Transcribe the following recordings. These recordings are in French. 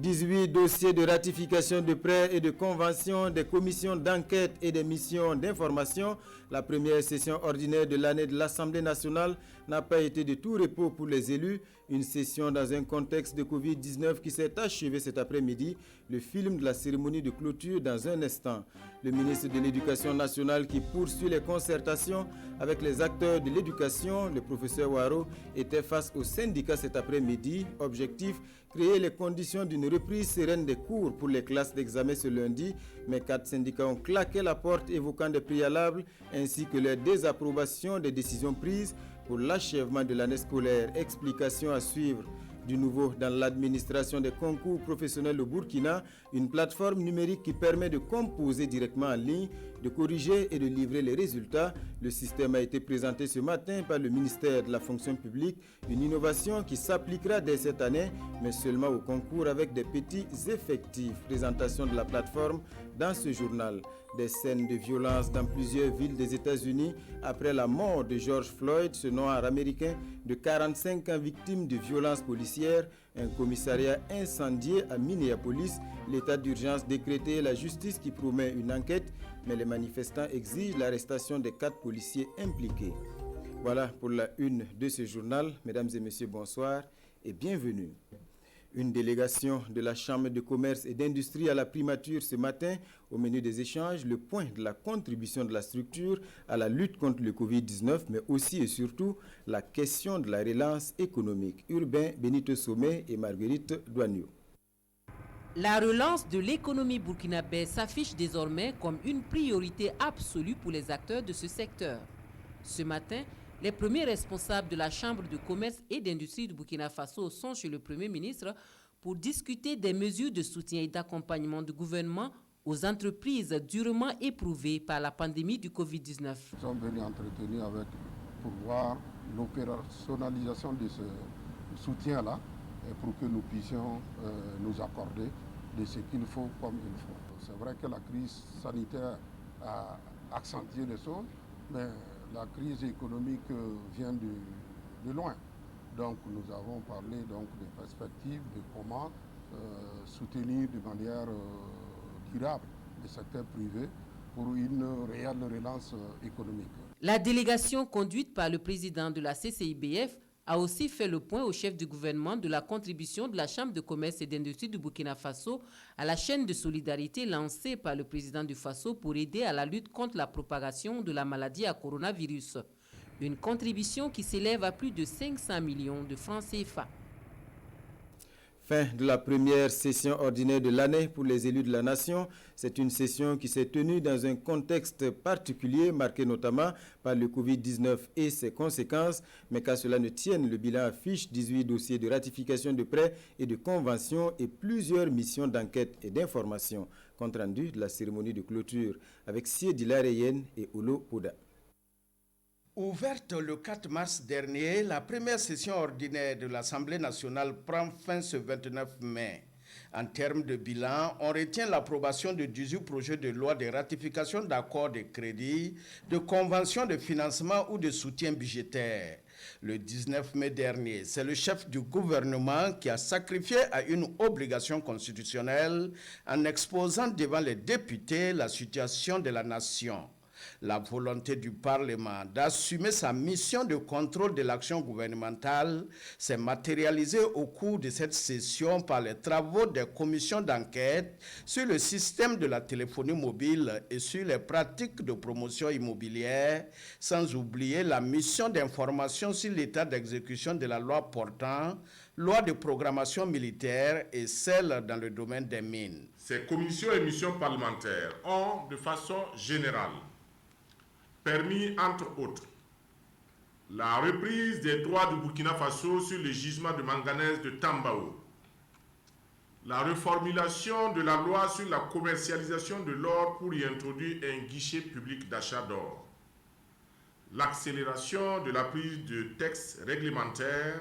18 dossiers de ratification de prêts et de conventions, des commissions d'enquête et des missions d'information. La première session ordinaire de l'année de l'Assemblée nationale n'a pas été de tout repos pour les élus. Une session dans un contexte de Covid-19 qui s'est achevée cet après-midi. Le film de la cérémonie de clôture dans un instant. Le ministre de l'Éducation nationale qui poursuit les concertations avec les acteurs de l'éducation, le professeur Waro, était face aux syndicats cet après-midi. Objectif, créer les conditions d'une reprise sereine des cours pour les classes d'examen ce lundi. Mais 4 syndicats ont claqué la porte évoquant des préalables ainsi que leur désapprobation des décisions prises pour l'achèvement de l'année scolaire. Explication à suivre. Du nouveau dans l'administration des concours professionnels au Burkina, une plateforme numérique qui permet de composer directement en ligne, de corriger et de livrer les résultats. Le système a été présenté ce matin par le ministère de la fonction publique, une innovation qui s'appliquera dès cette année, mais seulement au concours avec des petits effectifs. Présentation de la plateforme dans ce journal. Des scènes de violence dans plusieurs villes des États-Unis après la mort de George Floyd, ce noir américain de 45 ans victime de violences policières. Un commissariat incendié à Minneapolis. L'état d'urgence décrété, la justice qui promet une enquête, mais les manifestants exigent l'arrestation des 4 policiers impliqués. Voilà pour la une de ce journal. Mesdames et messieurs, bonsoir et bienvenue. Une délégation de la Chambre de commerce et d'industrie à la primature ce matin. Au menu des échanges, le point de la contribution de la structure à la lutte contre le Covid-19, mais aussi et surtout la question de la relance économique. Urbain Benito Sommet et Marguerite Douagneau. La relance de l'économie burkinabé s'affiche désormais comme une priorité absolue pour les acteurs de ce secteur. Ce matin, les premiers responsables de la Chambre de commerce et d'industrie du Burkina Faso sont chez le Premier ministre pour discuter des mesures de soutien et d'accompagnement du gouvernement aux entreprises durement éprouvées par la pandémie du Covid-19. Nous sommes venus entretenir pour voir l'opérationnalisation de ce soutien-là et pour que nous puissions nous accorder de ce qu'il faut comme il faut. C'est vrai que la crise sanitaire a accentué les choses, mais la crise économique vient de loin. Donc nous avons parlé des perspectives, de comment soutenir de manière durable le secteur privé pour une réelle relance économique. La délégation conduite par le président de la CCIBF a aussi fait le point au chef du gouvernement de la contribution de la Chambre de commerce et d'industrie du Burkina Faso à la chaîne de solidarité lancée par le président du Faso pour aider à la lutte contre la propagation de la maladie à coronavirus. Une contribution qui s'élève à plus de 500 millions de francs CFA. Fin de la première session ordinaire de l'année pour les élus de la nation. C'est une session qui s'est tenue dans un contexte particulier, marqué notamment par le Covid-19 et ses conséquences. Mais qu'à cela ne tienne, le bilan affiche 18 dossiers de ratification de prêts et de conventions et plusieurs missions d'enquête et d'information. Compte rendu de la cérémonie de clôture avec Siedi Lareyen et Olo Poda. Ouverte le 4 mars dernier, la première session ordinaire de l'Assemblée nationale prend fin ce 29 mai. En termes de bilan, on retient l'approbation de 18 projets de loi de ratification d'accords de crédit, de conventions de financement ou de soutien budgétaire. Le 19 mai dernier, c'est le chef du gouvernement qui a sacrifié à une obligation constitutionnelle en exposant devant les députés la situation de la nation. La volonté du Parlement d'assumer sa mission de contrôle de l'action gouvernementale s'est matérialisée au cours de cette session par les travaux des commissions d'enquête sur le système de la téléphonie mobile et sur les pratiques de promotion immobilière, sans oublier la mission d'information sur l'état d'exécution de la loi portant loi de programmation militaire et celle dans le domaine des mines. Ces commissions et missions parlementaires ont, de façon générale, permis, entre autres, la reprise des droits du Burkina Faso sur le gisement de manganèse de Tambao, la reformulation de la loi sur la commercialisation de l'or pour y introduire un guichet public d'achat d'or, l'accélération de la prise de textes réglementaires,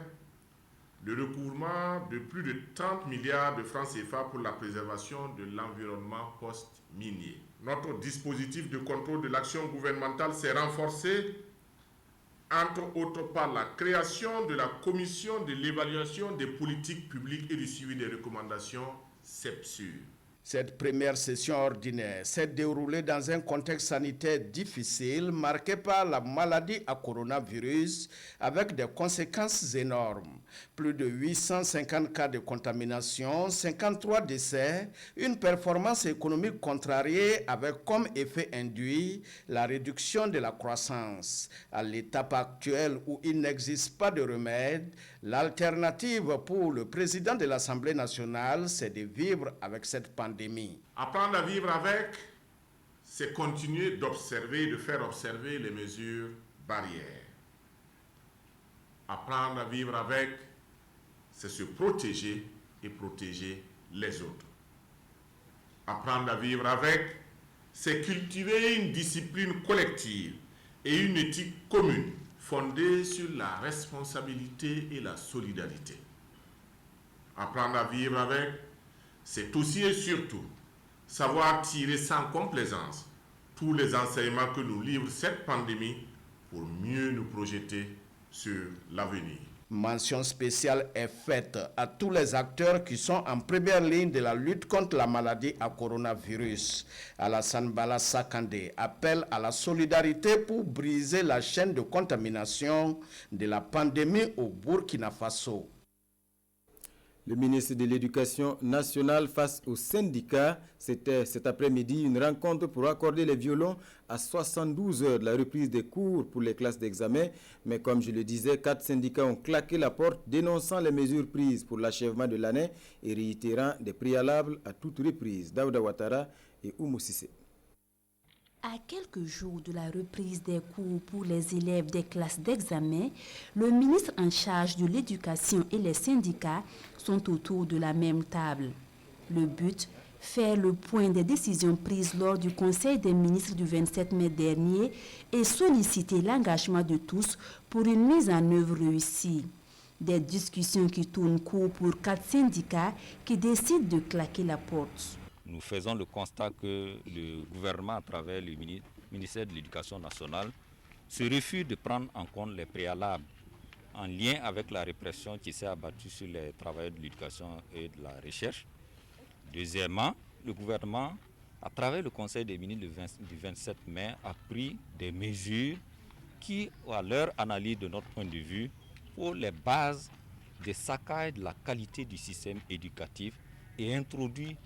le recouvrement de plus de 30 milliards de francs CFA pour la préservation de l'environnement post-minier. Notre dispositif de contrôle de l'action gouvernementale s'est renforcé, entre autres par la création de la commission de l'évaluation des politiques publiques et du suivi des recommandations c'est sûr. Cette première session ordinaire s'est déroulée dans un contexte sanitaire difficile marqué par la maladie à coronavirus avec des conséquences énormes. Plus de 850 cas de contamination, 53 décès, une performance économique contrariée avec comme effet induit la réduction de la croissance. À l'étape actuelle où il n'existe pas de remède, l'alternative pour le président de l'Assemblée nationale, c'est de vivre avec cette pandémie. Apprendre à vivre avec, c'est continuer d'observer, de faire observer les mesures barrières. Apprendre à vivre avec, c'est se protéger et protéger les autres. Apprendre à vivre avec, c'est cultiver une discipline collective et une éthique commune fondée sur la responsabilité et la solidarité. Apprendre à vivre avec, c'est aussi et surtout savoir tirer sans complaisance tous les enseignements que nous livre cette pandémie pour mieux nous projeter sur l'avenir. Mention spéciale est faite à tous les acteurs qui sont en première ligne de la lutte contre la maladie à coronavirus. Alassane Bala Sakandé appelle à la solidarité pour briser la chaîne de contamination de la pandémie au Burkina Faso. Le ministre de l'Éducation nationale face aux syndicats, c'était cet après-midi une rencontre pour accorder les violons à 72 heures de la reprise des cours pour les classes d'examen. Mais comme je le disais, 4 syndicats ont claqué la porte dénonçant les mesures prises pour l'achèvement de l'année et réitérant des préalables à toute reprise. Daouda Ouattara et Oumou Sissé. À quelques jours de la reprise des cours pour les élèves des classes d'examen, le ministre en charge de l'éducation et les syndicats sont autour de la même table. Le but, faire le point des décisions prises lors du Conseil des ministres du 27 mai dernier et solliciter l'engagement de tous pour une mise en œuvre réussie. Des discussions qui tournent court pour 4 syndicats qui décident de claquer la porte. Nous faisons le constat que le gouvernement, à travers le ministère de l'Éducation nationale, se refuse de prendre en compte les préalables en lien avec la répression qui s'est abattue sur les travailleurs de l'éducation et de la recherche. Deuxièmement, le gouvernement, à travers le Conseil des ministres du 27 mai, a pris des mesures qui, à leur analyse de notre point de vue, pour les bases des saccages de la qualité du système éducatif et introduit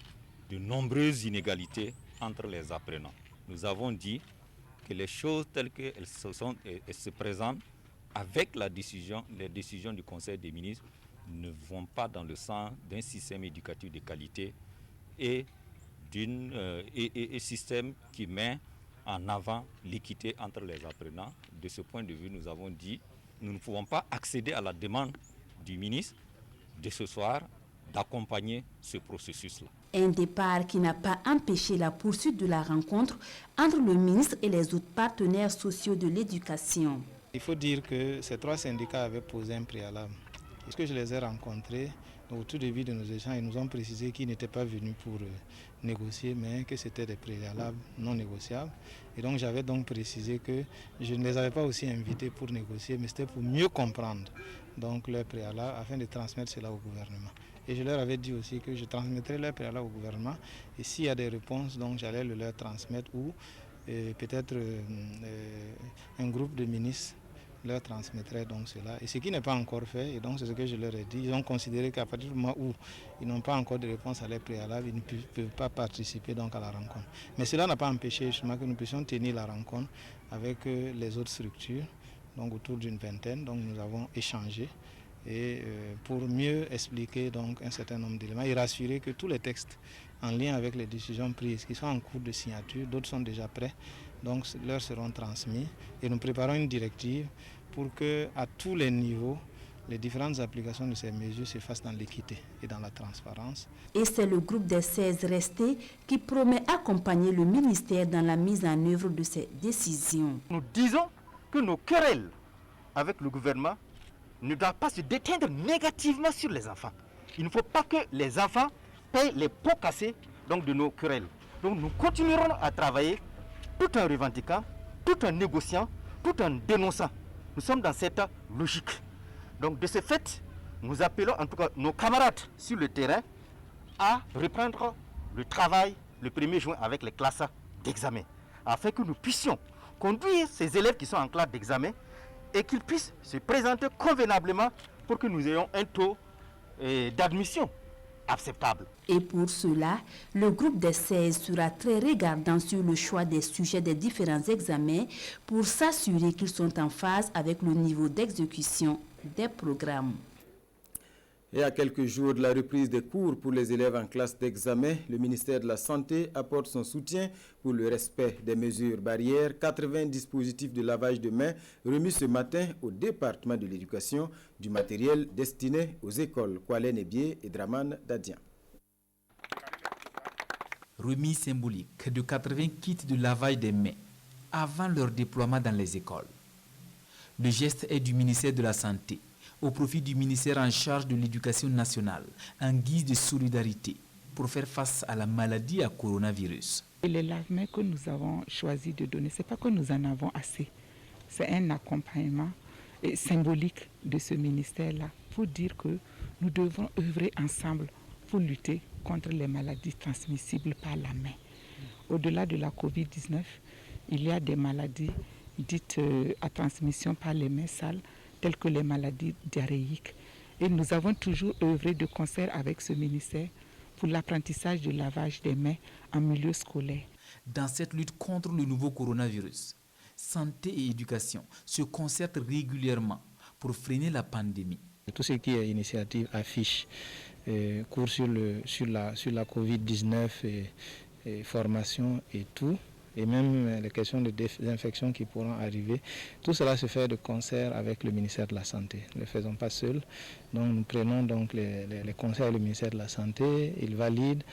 de nombreuses inégalités entre les apprenants. Nous avons dit que les choses telles qu'elles se présentent avec les décisions du Conseil des ministres ne vont pas dans le sens d'un système éducatif de qualité et un système qui met en avant l'équité entre les apprenants. De ce point de vue, nous avons dit que nous ne pouvons pas accéder à la demande du ministre de ce soir d'accompagner ce processus-là. Un départ qui n'a pas empêché la poursuite de la rencontre entre le ministre et les autres partenaires sociaux de l'éducation. Il faut dire que ces 3 syndicats avaient posé un préalable. Puisque je les ai rencontrés au tout début de nos échanges, ils nous ont précisé qu'ils n'étaient pas venus pour négocier, mais que c'était des préalables non négociables. Et donc j'avais donc précisé que je ne les avais pas aussi invités pour négocier, mais c'était pour mieux comprendre donc leurs préalables afin de transmettre cela au gouvernement. Et je leur avais dit aussi que je transmettrais leurs préalables au gouvernement et s'il y a des réponses, donc j'allais le leur transmettre ou peut-être un groupe de ministres leur transmettrait donc cela. Et ce qui n'est pas encore fait, et donc c'est ce que je leur ai dit, ils ont considéré qu'à partir du moment où ils n'ont pas encore de réponse à leurs préalables, ils ne peuvent pas participer donc à la rencontre. Mais cela n'a pas empêché justement que nous puissions tenir la rencontre avec les autres structures, donc autour d'une vingtaine, donc nous avons échangé et pour mieux expliquer donc un certain nombre d'éléments et rassurer que tous les textes en lien avec les décisions prises qui sont en cours de signature, d'autres sont déjà prêts, donc leur seront transmis et nous préparons une directive pour que à tous les niveaux les différentes applications de ces mesures se fassent dans l'équité et dans la transparence. Et c'est le groupe des 16 restés qui promet accompagner le ministère dans la mise en œuvre de ces décisions. Nous disons que nos querelles avec le gouvernement ne doivent pas se déteindre négativement sur les enfants. Il ne faut pas que les enfants payent les pots cassés donc, de nos querelles. Donc nous continuerons à travailler tout en revendiquant, tout en négociant, tout en dénonçant. Nous sommes dans cette logique. Donc de ce fait, nous appelons en tout cas nos camarades sur le terrain à reprendre le travail le 1er juin avec les classes d'examen, afin que nous puissions conduire ces élèves qui sont en classe d'examen et qu'ils puissent se présenter convenablement pour que nous ayons un taux d'admission acceptable. Et pour cela, le groupe des 16 sera très regardant sur le choix des sujets des différents examens pour s'assurer qu'ils sont en phase avec le niveau d'exécution des programmes. Et à quelques jours de la reprise des cours pour les élèves en classe d'examen, le ministère de la Santé apporte son soutien pour le respect des mesures barrières. 80 dispositifs de lavage de mains remis ce matin au département de l'éducation, du matériel destiné aux écoles. Kwale Nebié et Draman Dadian. Remise symbolique de 80 kits de lavage des mains avant leur déploiement dans les écoles. Le geste est du ministère de la Santé au profit du ministère en charge de l'Éducation nationale, en guise de solidarité pour faire face à la maladie à coronavirus. Et les lave-mains que nous avons choisi de donner, ce n'est pas que nous en avons assez. C'est un accompagnement symbolique de ce ministère-là pour dire que nous devons œuvrer ensemble pour lutter contre les maladies transmissibles par la main. Au-delà de la COVID-19, il y a des maladies dites à transmission par les mains sales, telles que les maladies diarrhéiques. Et nous avons toujours œuvré de concert avec ce ministère pour l'apprentissage du lavage des mains en milieu scolaire. Dans cette lutte contre le nouveau coronavirus, santé et éducation se concertent régulièrement pour freiner la pandémie. Tout ce qui est initiative affiche, cours sur la COVID-19 et formation et tout, et même les questions de désinfection qui pourront arriver, tout cela se fait de concert avec le ministère de la Santé. Nous ne le faisons pas seuls. Donc nous prenons donc les conseils du ministère de la Santé, il valide,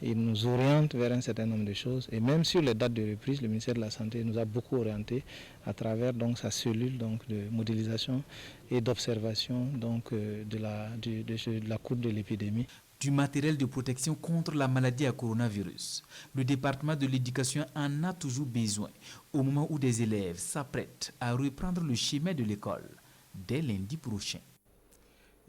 il nous oriente vers un certain nombre de choses. Et même sur les dates de reprise, le ministère de la Santé nous a beaucoup orienté à travers donc sa cellule donc, de modélisation et d'observation donc, de la courbe de l'épidémie. Du matériel de protection contre la maladie à coronavirus. Le département de l'éducation en a toujours besoin au moment où des élèves s'apprêtent à reprendre le chemin de l'école dès lundi prochain.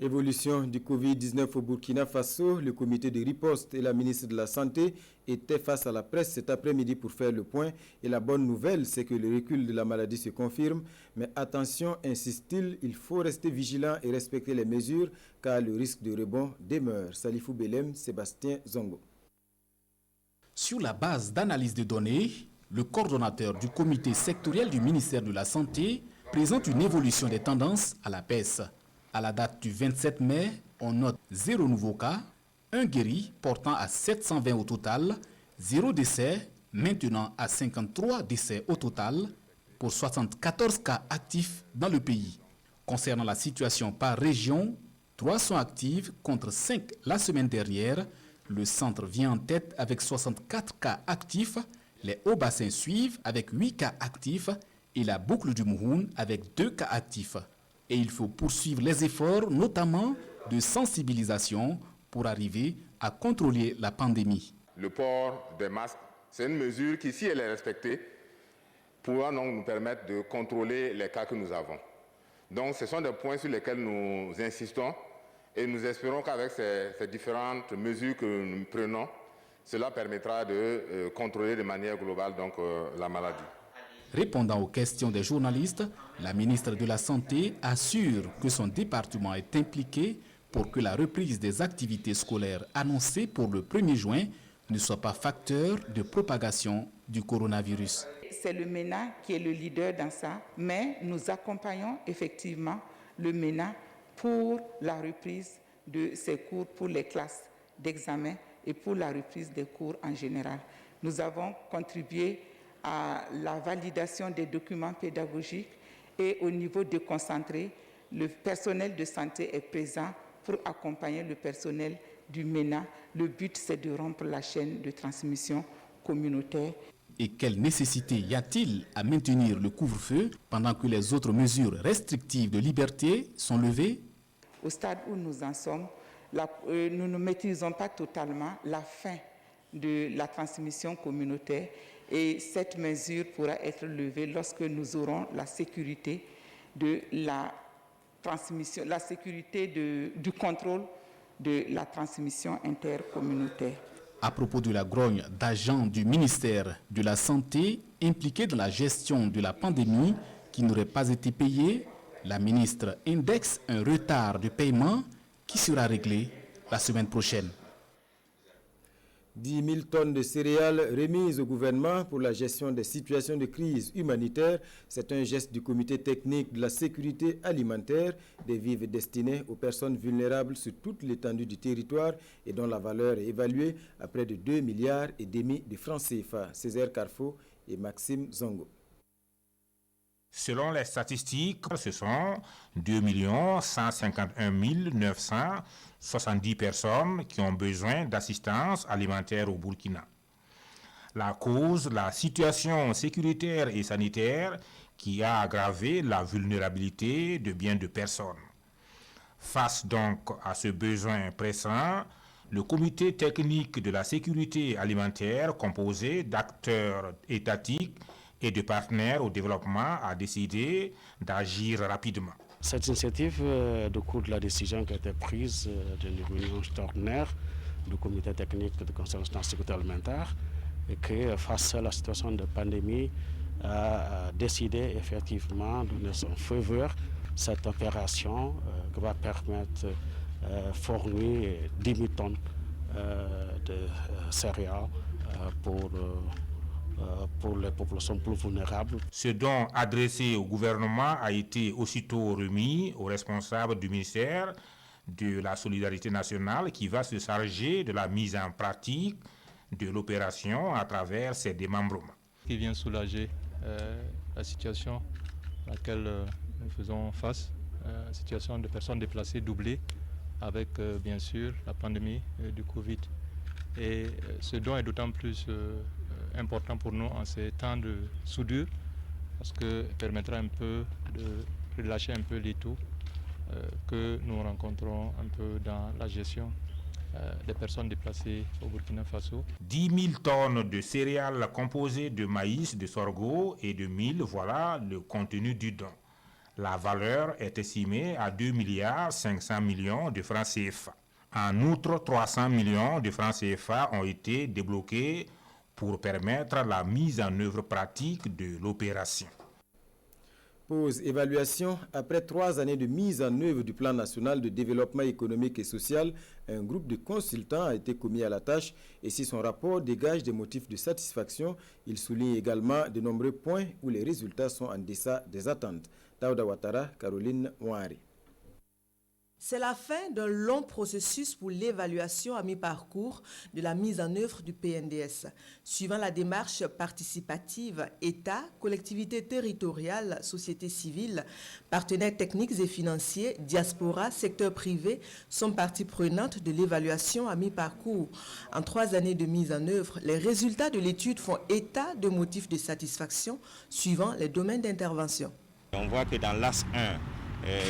Évolution du Covid-19 au Burkina Faso, le comité de riposte et la ministre de la Santé étaient face à la presse cet après-midi pour faire le point. Et la bonne nouvelle, c'est que le recul de la maladie se confirme. Mais attention, insiste-t-il, il faut rester vigilant et respecter les mesures car le risque de rebond demeure. Salifou Belem, Sébastien Zongo. Sur la base d'analyse de données, le coordonnateur du comité sectoriel du ministère de la Santé présente une évolution des tendances à la baisse. À la date du 27 mai, on note 0 nouveaux cas, 1 guéri portant à 720 au total, 0 décès, maintenant à 53 décès au total, pour 74 cas actifs dans le pays. Concernant la situation par région, 3 sont actifs contre 5 la semaine dernière. Le centre vient en tête avec 64 cas actifs, les hauts-bassins suivent avec 8 cas actifs et la boucle du Mouhoun avec 2 cas actifs. Et il faut poursuivre les efforts, notamment de sensibilisation, pour arriver à contrôler la pandémie. Le port des masques, c'est une mesure qui, si elle est respectée, pourra donc nous permettre de contrôler les cas que nous avons. Donc ce sont des points sur lesquels nous insistons et nous espérons qu'avec ces différentes mesures que nous prenons, cela permettra de contrôler de manière globale donc, la maladie. Répondant aux questions des journalistes, la ministre de la Santé assure que son département est impliqué pour que la reprise des activités scolaires annoncée pour le 1er juin ne soit pas facteur de propagation du coronavirus. C'est le MENA qui est le leader dans ça, mais nous accompagnons effectivement le MENA pour la reprise de ces cours pour les classes d'examen et pour la reprise des cours en général. Nous avons contribué à la validation des documents pédagogiques et au niveau déconcentré, le personnel de santé est présent pour accompagner le personnel du MENA. Le but, c'est de rompre la chaîne de transmission communautaire. Et quelle nécessité y a-t-il à maintenir le couvre-feu pendant que les autres mesures restrictives de liberté sont levées? Au stade où nous en sommes, nous ne maîtrisons pas totalement la fin de la transmission communautaire. Et cette mesure pourra être levée lorsque nous aurons la sécurité de la transmission, la sécurité du contrôle de la transmission intercommunautaire. À propos de la grogne d'agents du ministère de la Santé impliqués dans la gestion de la pandémie qui n'auraient pas été payés, la ministre indexe un retard de paiement qui sera réglé la semaine prochaine. 10 000 tonnes de céréales remises au gouvernement pour la gestion des situations de crise humanitaire. C'est un geste du comité technique de la sécurité alimentaire, des vivres destinés aux personnes vulnérables sur toute l'étendue du territoire et dont la valeur est évaluée à près de 2,5 milliards de francs CFA. Césaire Carrefour et Maxime Zongo. Selon les statistiques, ce sont 2 151 970 personnes qui ont besoin d'assistance alimentaire au Burkina. La cause, la situation sécuritaire et sanitaire qui a aggravé la vulnérabilité de bien de personnes. Face donc à ce besoin pressant, le comité technique de la sécurité alimentaire, composé d'acteurs étatiques et de partenaires au développement, a décidé d'agir rapidement. Cette initiative découle de la décision qui a été prise d'une réunion extraordinaire du comité technique de conservation de la sécurité alimentaire et qui, face à la situation de pandémie, a décidé effectivement de donner son feu vert cette opération qui va permettre de fournir 10 000 tonnes de céréales pour les populations plus vulnérables. Ce don adressé au gouvernement a été aussitôt remis au responsable du ministère de la Solidarité nationale qui va se charger de la mise en pratique de l'opération à travers ses démembrements. Qui vient soulager la situation à laquelle nous faisons face, situation de personnes déplacées doublée avec bien sûr la pandémie du Covid. Et ce don est d'autant plus important pour nous en ces temps de soudure parce que permettra un peu de relâcher un peu les taux que nous rencontrons un peu dans la gestion des personnes déplacées au Burkina Faso. 10 000 tonnes de céréales composées de maïs, de sorgho et de mil, voilà le contenu du don. La valeur est estimée à 2,5 milliards de francs CFA. En outre, 300 millions de francs CFA ont été débloqués pour permettre la mise en œuvre pratique de l'opération. Pause évaluation. Après 3 années de mise en œuvre du plan national de développement économique et social, un groupe de consultants a été commis à la tâche et si son rapport dégage des motifs de satisfaction, il souligne également de nombreux points où les résultats sont en deçà des attentes. Daouda Ouattara, Caroline Ouari. C'est la fin d'un long processus pour l'évaluation à mi-parcours de la mise en œuvre du PNDS. Suivant la démarche participative, État, collectivités territoriales, société civile, partenaires techniques et financiers, diaspora, secteur privé sont parties prenantes de l'évaluation à mi-parcours. En 3 années de mise en œuvre, les résultats de l'étude font état de motifs de satisfaction suivant les domaines d'intervention. On voit que dans l'AS 1,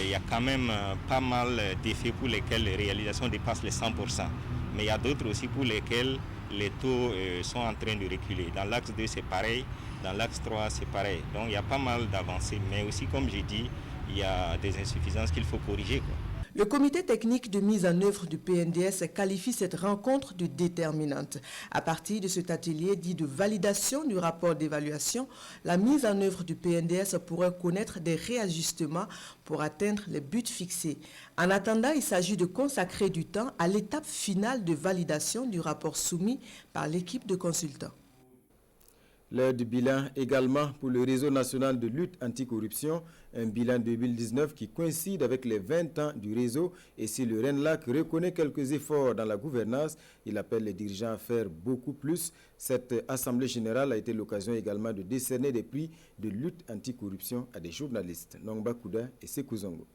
il y a quand même pas mal d'effets pour lesquels les réalisations dépassent les 100%. Mais il y a d'autres aussi pour lesquels les taux sont en train de reculer. Dans l'axe 2, c'est pareil. Dans l'axe 3, c'est pareil. Donc il y a pas mal d'avancées. Mais aussi, comme j'ai dit, il y a des insuffisances qu'il faut corriger, quoi. Le comité technique de mise en œuvre du PNDS qualifie cette rencontre de déterminante. À partir de cet atelier dit de validation du rapport d'évaluation, la mise en œuvre du PNDS pourrait connaître des réajustements pour atteindre les buts fixés. En attendant, il s'agit de consacrer du temps à l'étape finale de validation du rapport soumis par l'équipe de consultants. L'heure du bilan également pour le réseau national de lutte anticorruption, un bilan 2019 qui coïncide avec les 20 ans du réseau et si le RENLAC reconnaît quelques efforts dans la gouvernance, il appelle les dirigeants à faire beaucoup plus. Cette assemblée générale a été l'occasion également de décerner des prix de lutte anticorruption à des journalistes, Nongba Kouda et Sekou Zongo.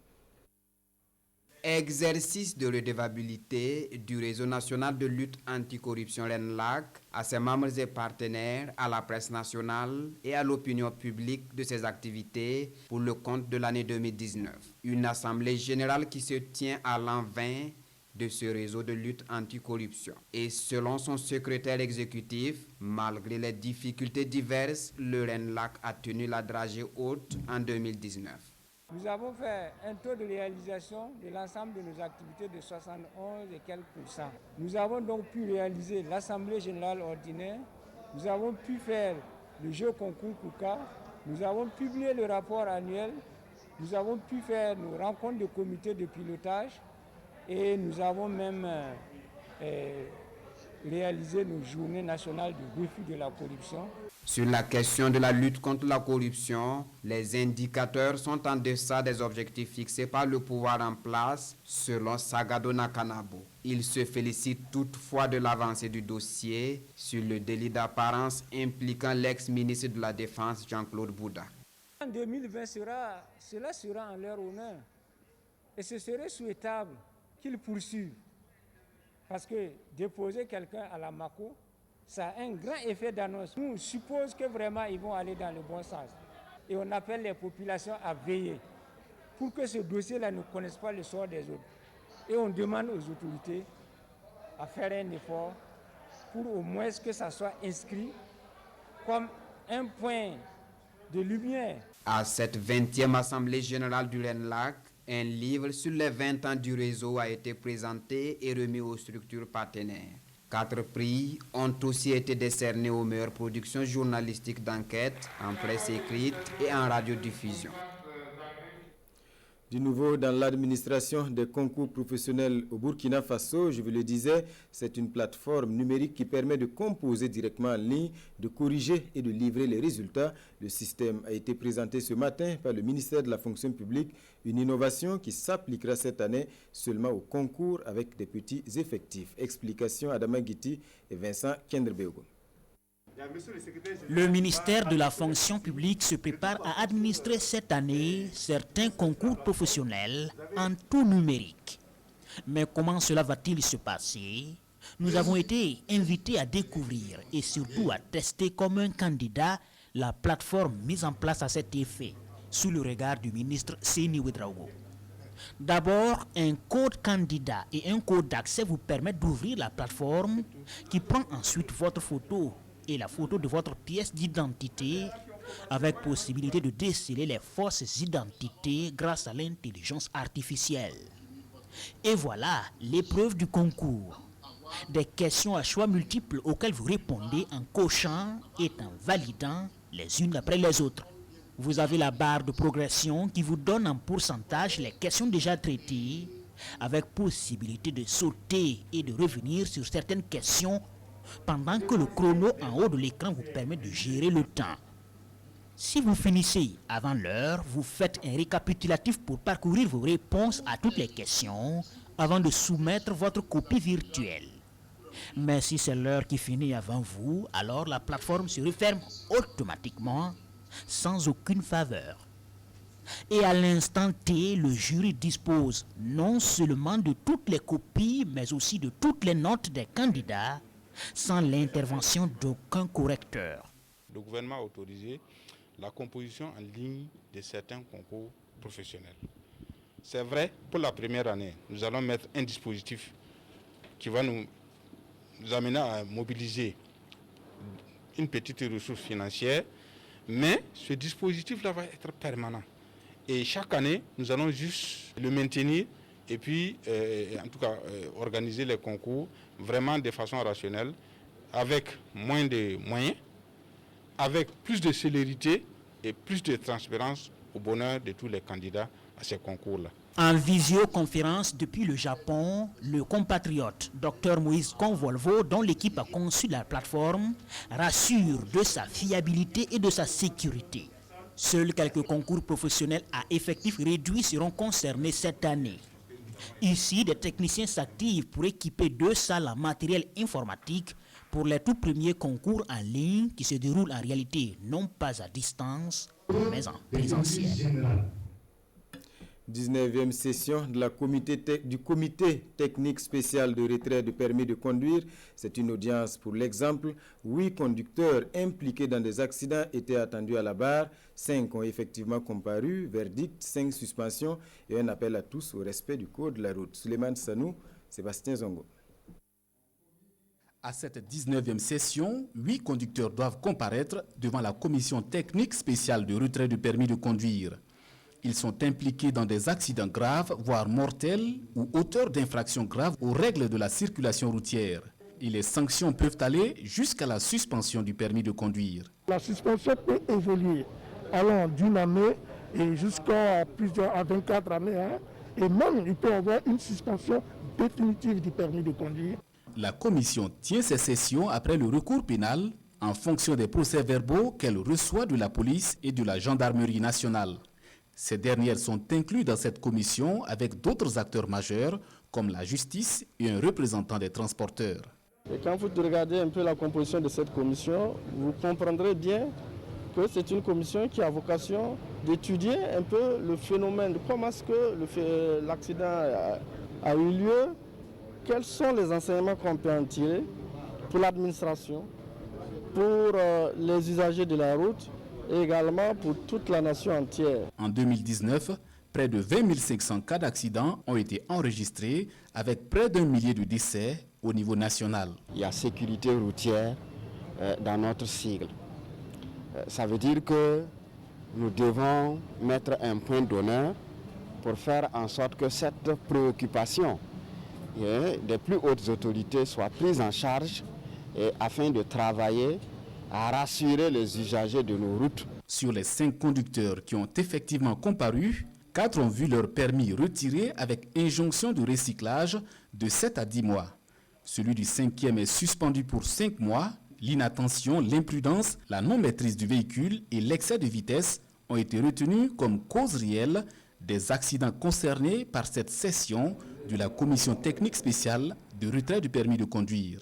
Exercice de redevabilité du réseau national de lutte anticorruption RENLAC à ses membres et partenaires, à la presse nationale et à l'opinion publique de ses activités pour le compte de l'année 2019. Une assemblée générale qui se tient à l'an 20 de ce réseau de lutte anticorruption. Et selon son secrétaire exécutif, malgré les difficultés diverses, le RENLAC a tenu la dragée haute en 2019. Nous avons fait un taux de réalisation de l'ensemble de nos activités de 71 et quelques %. Nous avons donc pu réaliser l'Assemblée générale ordinaire, nous avons pu faire le jeu concours KUKA, nous avons publié le rapport annuel, nous avons pu faire nos rencontres de comité de pilotage et nous avons même réalisé nos journées nationales de refus de la corruption. Sur la question de la lutte contre la corruption, les indicateurs sont en deçà des objectifs fixés par le pouvoir en place, selon Sagado Nakanabo. Il se félicite toutefois de l'avancée du dossier sur le délit d'apparence impliquant l'ex-ministre de la Défense Jean-Claude Bouda. En 2020, cela sera en leur honneur et ce serait souhaitable qu'ils poursuivent. Parce que déposer quelqu'un à la MACO, ça a un grand effet d'annonce. Nous supposons que vraiment ils vont aller dans le bon sens. Et on appelle les populations à veiller pour que ce dossier-là ne connaisse pas le sort des autres. Et on demande aux autorités à faire un effort pour au moins que ça soit inscrit comme un point de lumière. À cette 20e Assemblée générale du RENLAC, un livre sur les 20 ans du réseau a été présenté et remis aux structures partenaires. 4 prix ont aussi été décernés aux meilleures productions journalistiques d'enquête, en presse écrite et en radiodiffusion. Du nouveau dans l'administration des concours professionnels au Burkina Faso, je vous le disais, c'est une plateforme numérique qui permet de composer directement en ligne, de corriger et de livrer les résultats. Le système a été présenté ce matin par le ministère de la fonction publique, une innovation qui s'appliquera cette année seulement au concours avec des petits effectifs. Explication Adama Guiti et Vincent Kendrbeogo. Le ministère de la fonction publique se prépare à administrer cette année certains concours professionnels en tout numérique. Mais comment cela va-t-il se passer? Nous avons été invités à découvrir et surtout à tester comme un candidat la plateforme mise en place à cet effet, sous le regard du ministre Seni Ouedraogo. D'abord, un code candidat et un code d'accès vous permettent d'ouvrir la plateforme qui prend ensuite votre photo et la photo de votre pièce d'identité avec possibilité de déceler les fausses identités grâce à l'intelligence artificielle. Et voilà l'épreuve du concours. Des questions à choix multiples auxquelles vous répondez en cochant et en validant les unes après les autres. Vous avez la barre de progression qui vous donne en pourcentage les questions déjà traitées avec possibilité de sauter et de revenir sur certaines questions pendant que le chrono en haut de l'écran vous permet de gérer le temps. Si vous finissez avant l'heure, vous faites un récapitulatif pour parcourir vos réponses à toutes les questions avant de soumettre votre copie virtuelle. Mais si c'est l'heure qui finit avant vous, alors la plateforme se referme automatiquement sans aucune faveur. Et à l'instant T, le jury dispose non seulement de toutes les copies, mais aussi de toutes les notes des candidats sans l'intervention d'aucun correcteur. Le gouvernement a autorisé la composition en ligne de certains concours professionnels. C'est vrai, pour la première année, nous allons mettre un dispositif qui va nous amener à mobiliser une petite ressource financière, mais ce dispositif-là va être permanent. Et chaque année, nous allons juste le maintenir et puis, en tout cas, organiser les concours vraiment de façon rationnelle, avec moins de moyens, avec plus de célérité et plus de transparence au bonheur de tous les candidats à ces concours-là. En visioconférence depuis le Japon, le compatriote Dr Moïse Convolvo, dont l'équipe a conçu la plateforme, rassure de sa fiabilité et de sa sécurité. Seuls quelques concours professionnels à effectifs réduits seront concernés cette année. Ici, des techniciens s'activent pour équiper 2 salles en matériel informatique pour les tout premiers concours en ligne qui se déroulent en réalité non pas à distance, mais en présentiel. 19e session de du comité technique spécial de retrait de permis de conduire. C'est une audience pour l'exemple. 8 conducteurs impliqués dans des accidents étaient attendus à la barre. 5 ont effectivement comparu. Verdict, 5 suspensions et un appel à tous au respect du code de la route. Suleiman Sanou, Sébastien Zongo. À cette 19e session, 8 conducteurs doivent comparaître devant la commission technique spéciale de retrait du permis de conduire. Ils sont impliqués dans des accidents graves, voire mortels, ou auteurs d'infractions graves aux règles de la circulation routière. Et les sanctions peuvent aller jusqu'à la suspension du permis de conduire. La suspension peut évoluer allant d'une année et jusqu'à 24 années. Et même, il peut y avoir une suspension définitive du permis de conduire. La commission tient ses sessions après le recours pénal en fonction des procès-verbaux qu'elle reçoit de la police et de la gendarmerie nationale. Ces dernières sont incluses dans cette commission avec d'autres acteurs majeurs comme la justice et un représentant des transporteurs. Et quand vous regardez un peu la composition de cette commission, vous comprendrez bien que c'est une commission qui a vocation d'étudier un peu le phénomène, comment est-ce que l'accident a eu lieu, quels sont les enseignements qu'on peut en tirer pour l'administration, pour les usagers de la route et également pour toute la nation entière. En 2019, près de 20 500 cas d'accidents ont été enregistrés avec près d'1 millier de décès au niveau national. Il y a sécurité routière dans notre sigle. Ça veut dire que nous devons mettre un point d'honneur pour faire en sorte que cette préoccupation des plus hautes autorités soit prise en charge afin de travailler à rassurer les usagers de nos routes. Sur les 5 conducteurs qui ont effectivement comparu, 4 ont vu leur permis retiré avec injonction de recyclage de 7 à 10 mois. Celui du 5e est suspendu pour 5 mois. L'inattention, l'imprudence, la non-maîtrise du véhicule et l'excès de vitesse ont été retenus comme cause réelle des accidents concernés par cette session de la commission technique spéciale de retrait du permis de conduire.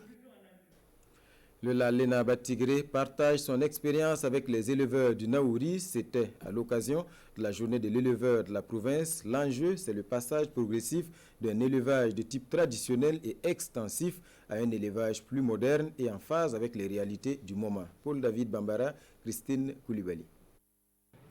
Le Lalena Batigré partage son expérience avec les éleveurs du Naouri. C'était à l'occasion de la journée de l'éleveur de la province. L'enjeu, c'est le passage progressif d'un élevage de type traditionnel et extensif à un élevage plus moderne et en phase avec les réalités du moment. Paul David Bambara, Christine Koulibaly.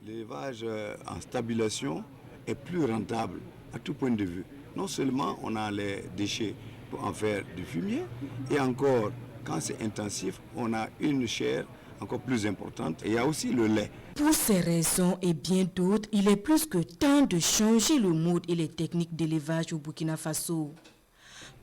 L'élevage en stabulation est plus rentable à tout point de vue. Non seulement on a les déchets pour en faire du fumier, et encore, quand c'est intensif, on a une chair encore plus importante. Et il y a aussi le lait. Pour ces raisons et bien d'autres, il est plus que temps de changer le mode et les techniques d'élevage au Burkina Faso.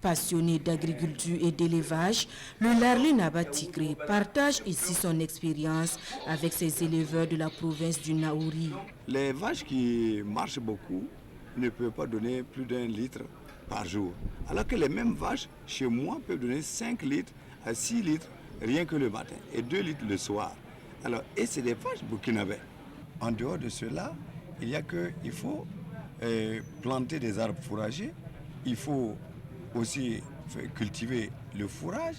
Passionné d'agriculture et d'élevage, le Larlé Naba Tigré partage ici son expérience avec ses éleveurs de la province du Naouri. Les vaches qui marchent beaucoup ne peuvent pas donner plus d'1 litre par jour. Alors que les mêmes vaches, chez moi, peuvent donner 5 litres à 6 litres rien que le matin et 2 litres le soir. Alors, et c'est des vaches burkinabés. En dehors de cela, il y a qu'il faut planter des arbres fourragers, il faut aussi cultiver le fourrage.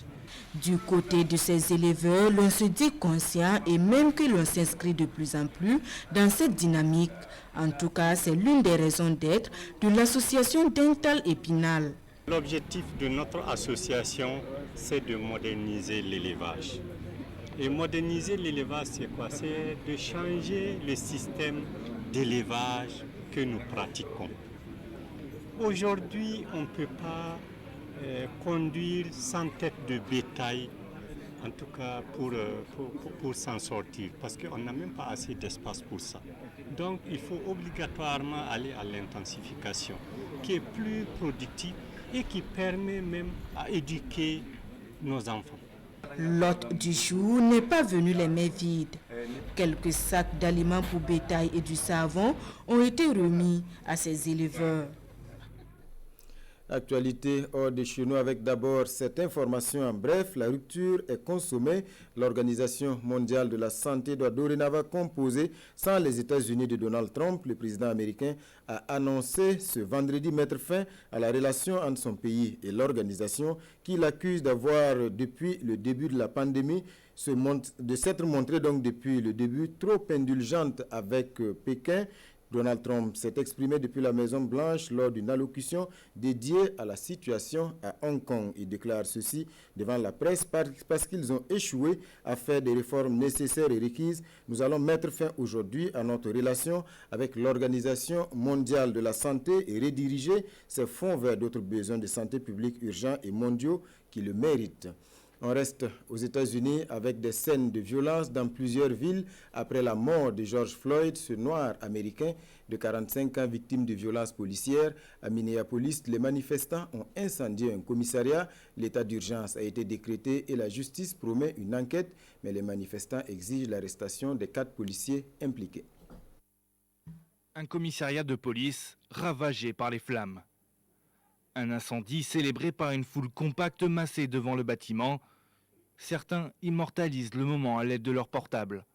Du côté de ces éleveurs, l'on se dit conscient et même que l'on s'inscrit de plus en plus dans cette dynamique. En tout cas, c'est l'une des raisons d'être de l'association Dental Épinal. L'objectif de notre association, c'est de moderniser l'élevage. Et moderniser l'élevage, c'est quoi? C'est de changer le système d'élevage que nous pratiquons. Aujourd'hui, on ne peut pas conduire sans tête de bétail, en tout cas pour s'en sortir, parce qu'on n'a même pas assez d'espace pour ça. Donc il faut obligatoirement aller à l'intensification, qui est plus productive et qui permet même à éduquer nos enfants. L'hôte du jour n'est pas venu les mains vides. Quelques sacs d'aliments pour bétail et du savon ont été remis à ces éleveurs. Actualité hors de chez nous avec d'abord cette information en bref. La rupture est consommée. L'Organisation mondiale de la santé doit dorénavant composer sans les États-Unis de Donald Trump. Le président américain a annoncé ce vendredi mettre fin à la relation entre son pays et l'organisation qu'il accuse d'avoir depuis le début de la pandémie de s'être montrée donc depuis le début trop indulgente avec Pékin. Donald Trump s'est exprimé depuis la Maison-Blanche lors d'une allocution dédiée à la situation à Hong Kong. Il déclare ceci devant la presse parce qu'ils ont échoué à faire des réformes nécessaires et requises. Nous allons mettre fin aujourd'hui à notre relation avec l'Organisation mondiale de la santé et rediriger ces fonds vers d'autres besoins de santé publique urgents et mondiaux qui le méritent. On reste aux États-Unis avec des scènes de violence dans plusieurs villes après la mort de George Floyd, ce noir américain de 45 ans victime de violences policières. À Minneapolis, les manifestants ont incendié un commissariat. L'état d'urgence a été décrété et la justice promet une enquête, mais les manifestants exigent l'arrestation des 4 policiers impliqués. Un commissariat de police ravagé par les flammes. Un incendie célébré par une foule compacte massée devant le bâtiment. Certains immortalisent le moment à l'aide de leur portable.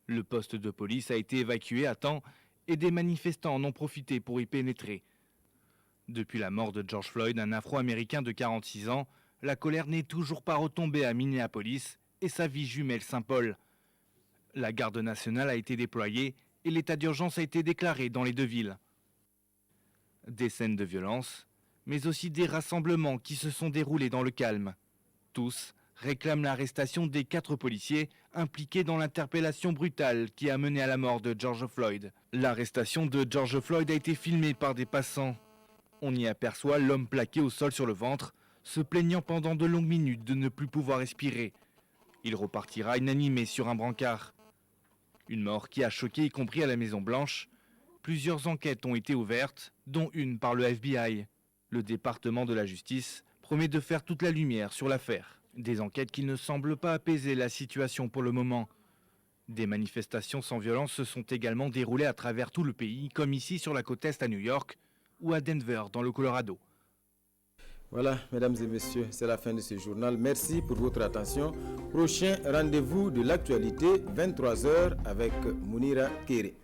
Le poste de police a été évacué à temps et des manifestants en ont profité pour y pénétrer. Depuis la mort de George Floyd, un Afro-Américain de 46 ans, la colère n'est toujours pas retombée à Minneapolis et sa ville jumelle Saint-Paul. La garde nationale a été déployée et l'état d'urgence a été déclaré dans les 2 villes. Des scènes de violence, mais aussi des rassemblements qui se sont déroulés dans le calme. Tous réclament l'arrestation des 4 policiers impliqués dans l'interpellation brutale qui a mené à la mort de George Floyd. L'arrestation de George Floyd a été filmée par des passants. On y aperçoit l'homme plaqué au sol sur le ventre, se plaignant pendant de longues minutes de ne plus pouvoir respirer. Il repartira inanimé sur un brancard. Une mort qui a choqué y compris à la Maison-Blanche. Plusieurs enquêtes ont été ouvertes, dont une par le FBI. Le département de la justice promet de faire toute la lumière sur l'affaire. Des enquêtes qui ne semblent pas apaiser la situation pour le moment. Des manifestations sans violence se sont également déroulées à travers tout le pays, comme ici sur la côte est à New York ou à Denver dans le Colorado. Voilà, mesdames et messieurs, c'est la fin de ce journal. Merci pour votre attention. Prochain rendez-vous de l'actualité, 23h avec Mounira Kéré.